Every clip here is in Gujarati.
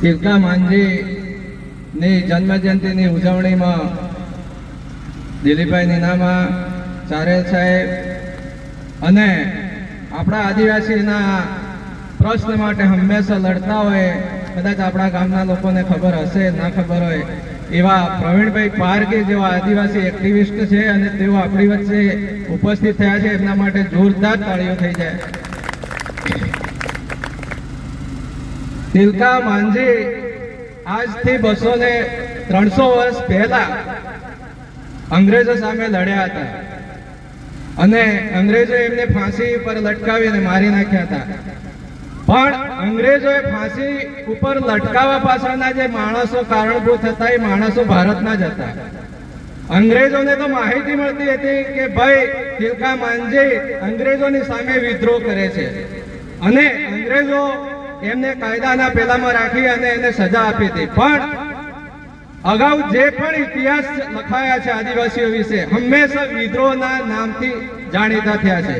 તિલકા માંઝીની જન્મજયંતિની ઉજવણીમાં દિલીપભાઈ નીનામા ચારેલ સાહેબ અને આપણા આદિવાસીના પ્રશ્ન માટે હંમેશા લડતા હોય, કદાચ આપણા ગામના લોકોને ખબર હશે ના ખબર હોય એવા પ્રવીણભાઈ પારકી જેવા આદિવાસી એક્ટિવિસ્ટ છે અને તેઓ આપણી વચ્ચે ઉપસ્થિત થયા છે. એમના માટે જોરદાર તાળીઓ થઈ જાય. તિલકા માંઝી આજથી 200-300 વર્ષ પહેલા અંગ્રેજો સામે લડ્યા હતા અને અંગ્રેજો એમને ફાંસી પર લટકાવીને મારી નાખ્યા હતા. પણ અંગ્રેજોએ ફાંસી ઉપર લટકાવવા પાછળના જે માણસો કારણભૂત હતા એ માણસો ભારતના જ હતા. અંગ્રેજોને તો માહિતી મળતી હતી કે ભાઈ તિલકા માંઝી અંગ્રેજોની સામે વિદ્રોહ કરે છે અને અંગ્રેજો એમને કાયદાના પેલામાં રાખી અને એને સજા આપી હતી. પણ અગાઉ જે પણ ઇતિહાસ લખાયા છે આદિવાસીઓ વિશે હંમેશા વિદ્રોહના નામથી જાણીતા થયા છે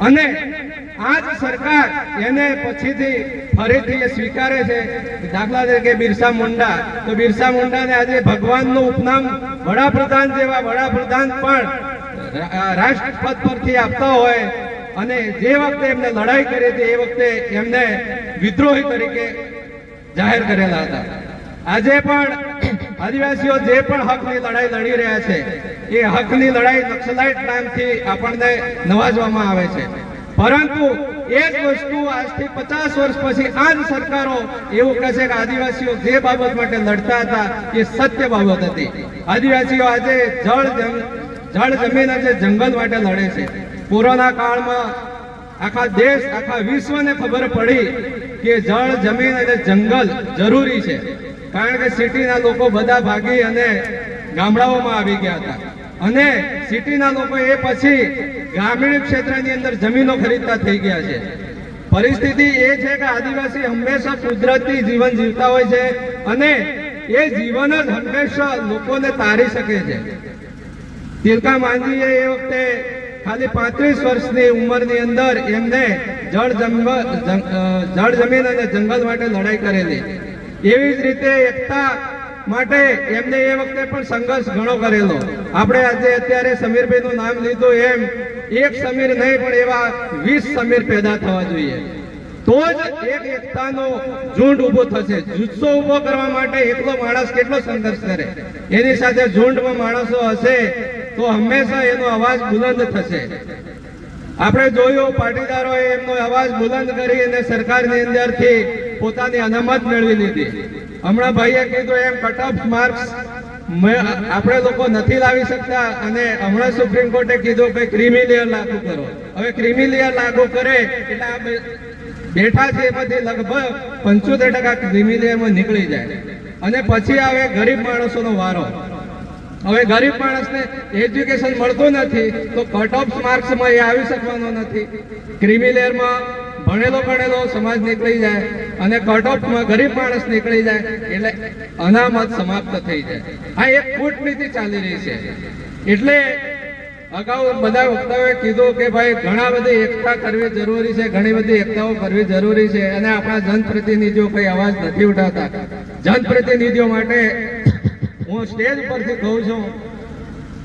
અને આ જ સરકાર એને પછીથી ફરીથી સ્વીકારે છે. દાખલા તરીકે બિરસા મુંડા, તો બિરસા મુંડાને આજે ભગવાનનું ઉપનામ વડાપ્રધાન જેવા વડાપ્રધાન પણ રાષ્ટ્રપદ પરથી આપતા હોય અને જે વખતે એમને લડાઈ કરી હતી એ વખતે એમને વિદ્રોહી તરીકે જાહેર કરેલા હતા. આજે પણ આદિવાસીઓ જે પણ હકની લડાઈ લડી રહ્યા છે એ હકની લડાઈ નક્સલાઇટ નામથી આપણને નવાજવામાં આવે છે. પરંતુ એ જ વસ્તુ આજથી 50 વર્ષ પછી આ જ સરકારો એવું કહે છે કે આદિવાસીઓ જે બાબત માટે લડતા હતા એ સત્ય બાબત હતી. આદિવાસીઓ આજે જળ જમીન અને જંગલ માટે લડે છે. કોરોના કાળમાં આખા દેશ આખા વિશ્વને ખબર પડી કે જળ જમીન અને જંગલ જરૂરી છે, કારણ કે સિટીના લોકો બધા ભાગી અને ગામડાઓમાં આવી ગયા હતા અને સિટીના લોકો એ પછી ગ્રામીણ ક્ષેત્રની અંદર જમીનો ખરીદતા થઈ ગયા છે. પરિસ્થિતિ એ છે કે આદિવાસી હંમેશા કુદરતી જીવન જીવતા હોય છે અને એ જીવન જ હંમેશા લોકોને તારી શકે છે. તિલકા માંઝીએ એ વખતે ખાલી 35 વર્ષની ઉંમરની અંદર એમને જળ જમીન અને જંગલ માટે લડાઈ કરેલી. એવી જ રીતે એકતા માટે એમને એ વખતે પણ સંઘર્ષ ઘણો કરેલો. આપણે આજે અત્યારે સમીરભાઈનું નામ લીધું એમ એક સમીર નહીં પણ એવા 20 સમીર પેદા થવા જોઈએ, તો જ એક એકતાનો ઝુંડ ઉભો થશે. જુસ્સો ઉભો કરવા માટે એકલો માણસ કેટલો સંઘર્ષ કરે, એની સાથે ઝુંડમાં માણસો હશે તો હંમેશા એનો અવાજ બુલંદ થશે. આપણે જોયું પાટીદારોએ એમનો અવાજ બુલંદ કરી અને સરકારની અંદરથી પોતાની અનામત મેળવી લીધી. હમણાં ભાઈએ કીધું એમ કટ ઓફ માર્ક્સ આપણે લોકો નથી લાવી શકતા અને હમણાં સુપ્રીમ કોર્ટે કીધું કે ક્રીમી લેયર લાગુ કરો. હવે ક્રીમી લેયર લાગુ કરે એટલે આ બેઠા છે એમાંથી લગભગ 75% ક્રીમી લેયરમાં નીકળી જાય અને પછી આવે ગરીબ માણસોનો વારો. હવે ગરીબ માણસને એજ્યુકેશન મળતું નથી તો કટ ઓફ માર્ક્સમાં એ આવી શકવાનો નથી. ક્રીમી લેયરમાં ભણેલો સમાજ નીકળી જાય અને કટ ઓફમાં ગરીબ માણસ નીકળી જાય એટલે અનામત સમાપ્ત થઈ જાય. આ એક કૂટનીતિ ચાલી રહી છે. એટલે અગાઉ બધા વક્તાઓએ કીધું કે ભાઈ ઘણા બધી એકતા કરવી જરૂરી છે, ઘણી બધી એકતાઓ કરવી જરૂરી છે અને આપણા જનપ્રતિનિધિઓ કઈ અવાજ નથી ઉઠાવતા. જનપ્રતિનિધિઓ માટે હું સ્ટેજ પરથી કહું છું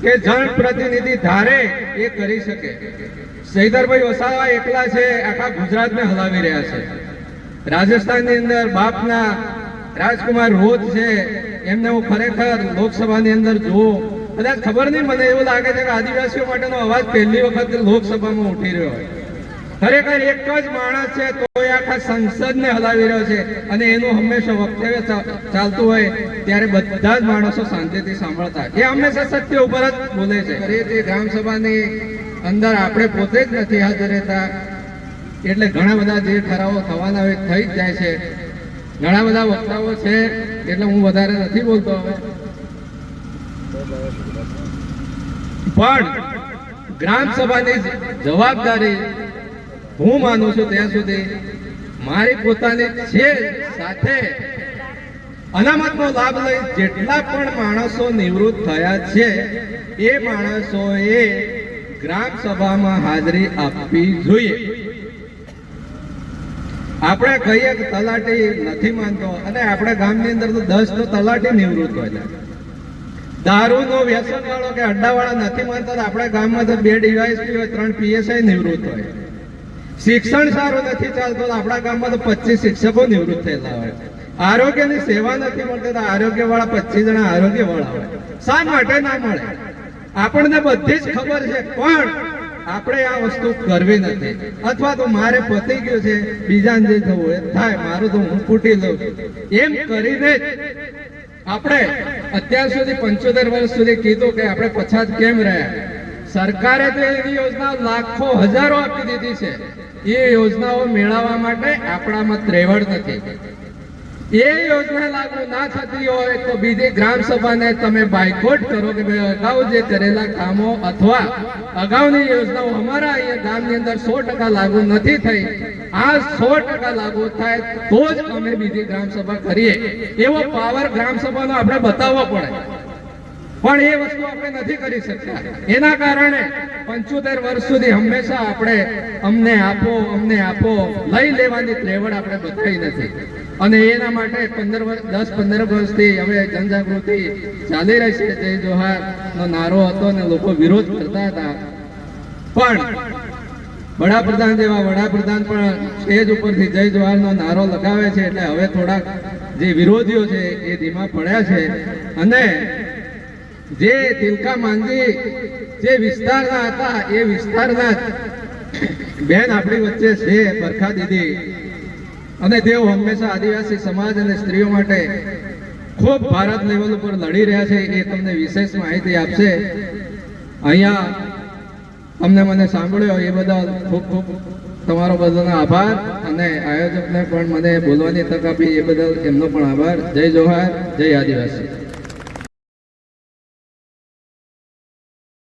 કે જનપ્રતિનિધિ ધારે એ કરી શકે. સૈદરભાઈ વસાવા એકલા છે, આખા ગુજરાતને હલાવી રહ્યા છે. રાજસ્થાનની અંદર બાપના રાજકુમાર રોજ છે, એમને હું ખરેખર લોકસભાની અંદર જોઉં, કદાચ ખબર નહીં, મને એવું લાગે છે કે આદિવાસીઓ માટેનો અવાજ પહેલી વખત લોકસભામાં ઉઠી રહ્યો હોય. ખરેખર એક જ માણસ છે તો એ આખા સંસદને હલાવી રહ્યો છે અને એનું હંમેશા વક્તવ્ય ચાલતું હોય ત્યારે બધા જ માણસો શાંતિથી સાંભળતા. એ હંમેશા સત્ય ઉપર જ બોલે છે. એ ગ્રામસભાની અંદર આપણે પોતે જ નથી હાજર રહેતા એટલે ઘણા બધા જે ઠરાવો થવાના હોય થઈ જ જાય છે. ઘણા બધા વક્તાઓ છે એટલે હું વધારે નથી બોલતો હવે. પણ ગ્રામસભાની જવાબદારી હું માનું છું ત્યાં સુધી મારી પોતાની છે. સાથે અનામતનો લાભ લઈ જેટલા પણ માણસો નિવૃત્ત થયા છે એ માણસોએ ગ્રામ સભામાં હાજરી આપવી જોઈએ. આપણે કહીએ કે તલાટી નથી માનતો, અને આપણે ગામની અંદર તો 10 તો તલાટી નિવૃત્ત હોય. દારૂનો વ્યસન વાળો કે અડ્ડાવાળા નથી માનતા તો આપણા ગામમાં તો 2 ડીવાયએસપી હોય, 3 પીએસઆઈ નિવૃત્ત હોય. શિક્ષણ સારું નથી ચાલતું તો આપણા ગામમાં તો 25 શિક્ષકો નિવૃત્ત થયેલા હોય. આરોગ્યની સેવા નથી મળતી તો આરોગ્ય વાળા 25 જણા આરોગ્ય વાળા હોય. શા માટે ના મળે? આપણને બધી જ ખબર છે, પણ આપણે આ વસ્તુ કરવી નથી. અથવા તો મારે પતી ગયું છે, બીજાને જે થવું એ થાય, મારું તો હું ફૂટી લઉં એમ કરીને આપણે અત્યાર સુધી 75 વર્ષ સુધી કીધું કે આપણે પછાત કેમ રહ્યા. સરકારે તો એવી યોજના લાખો હજારો આપી દીધી છે. એ યોજનાઓ મેળવવા માટે આપણામાં ત્રેવડ નથી. એ યોજના લાગુ ના થતી હોય તો બીજી ગ્રામ સભાને તમે બાયકોટ કરો કે ભાઈ અગાઉ જે કરેલા કામો અથવા અગાઉની યોજનાઓ અમારા અહીંયા ગામની અંદર 100% લાગુ નથી થઈ, આ 100% લાગુ થાય તો જ અમે બીજી ગ્રામ સભા કરીએ. એવો પાવર ગ્રામ સભાનો આપણે બતાવવો પડે, પણ એ વસ્તુ આપણે નથી કરી શકતા. એના કારણે 75 વર્ષ સુધી હંમેશા આપણે અમને આપો લઈ લેવાની ત્રેવડ આપણે બતાવી નથી. અને એના માટે 10-15 વર્ષથી હવે જનજાગૃતિ ચાલી રહી છે. જય જોહાર નો નારો હતો ને લોકો વિરોધ કરતા હતા, પણ વડાપ્રધાન જેવા વડાપ્રધાન પણ સ્ટેજ ઉપરથી જય જોહાર નો નારો લગાવે છે, એટલે હવે થોડાક જે વિરોધીઓ છે એ ધીમા પડ્યા છે. અને જે તિલકા માંજી જે વિસ્તારના હતા એ વિસ્તારના બેન આપણી વચ્ચે છે, બરખા દીદી, અને તેઓ હંમેશા આદિવાસી સમાજ અને સ્ત્રીઓ માટે ખૂબ ભારત લેવલ ઉપર લડી રહ્યા છે. એ તમને વિશેષ માહિતી આપશે. અહીંયા તમને મને સાંભળ્યો એ બદલ ખૂબ ખૂબ તમારો બધાનો આભાર, અને આયોજકને પણ મને બોલવાની તક આપી એ બદલ એમનો પણ આભાર. જય જોહાર, જય આદિવાસી.